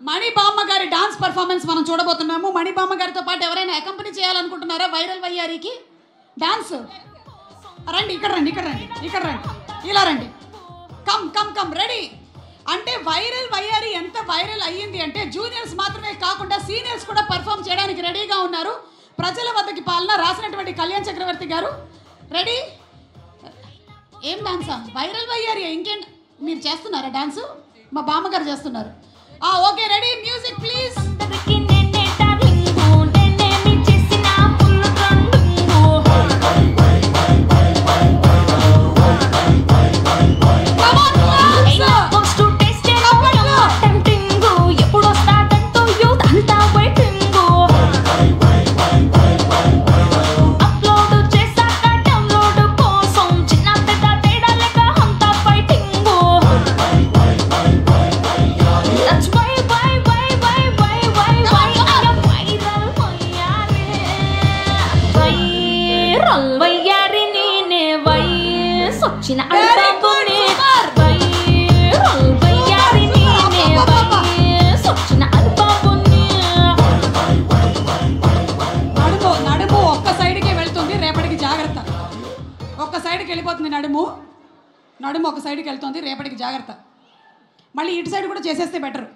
మణిబామ్మ గారి dance performance మనం చూడబోతున్నాము. మణిబామ్మ గారితో పాటు ఎవరైనా అకంపెనీ చేయాలనుకుంటున్నారా వైరల్ వయ్యారికి డాన్స్? రండి, ఇక్కడ రండి, ఇక్కడ రండి, ఇక్కడ రండి, ఇలా రండి. Come come come, ready. అంటే వైరల్ వయ్యారి ఎంత వైరల్ అయ్యింది అంటే జూనియర్స్ మాత్రమే కాకుండా సీనియర్స్ కూడా పర్ఫామ్ చేయడానికి రెడీగా ఉన్నారు. ప్రజల వద్దకి పాలన రాసినటువంటి కళ్యాణ్ చక్రవర్తి గారు రెడీ. ఏం డాన్సా? వైరల్ వయ్యారి. ఇంకేం మీరు చేస్తున్నారా డాన్సు? మా బామ్మగారు చేస్తున్నారు. Okay, ready, music please. నడుము ఒక్క సైడ్కి వెళ్తుంది, రేపటికి జాగ్రత్త. ఒక్క సైడ్కి వెళ్ళిపోతుంది నడుము, నడుము ఒక సైడ్కి వెళ్తుంది, రేపటికి జాగ్రత్త. మళ్ళీ ఇటు సైడ్ కూడా చేసేస్తే బెటర్.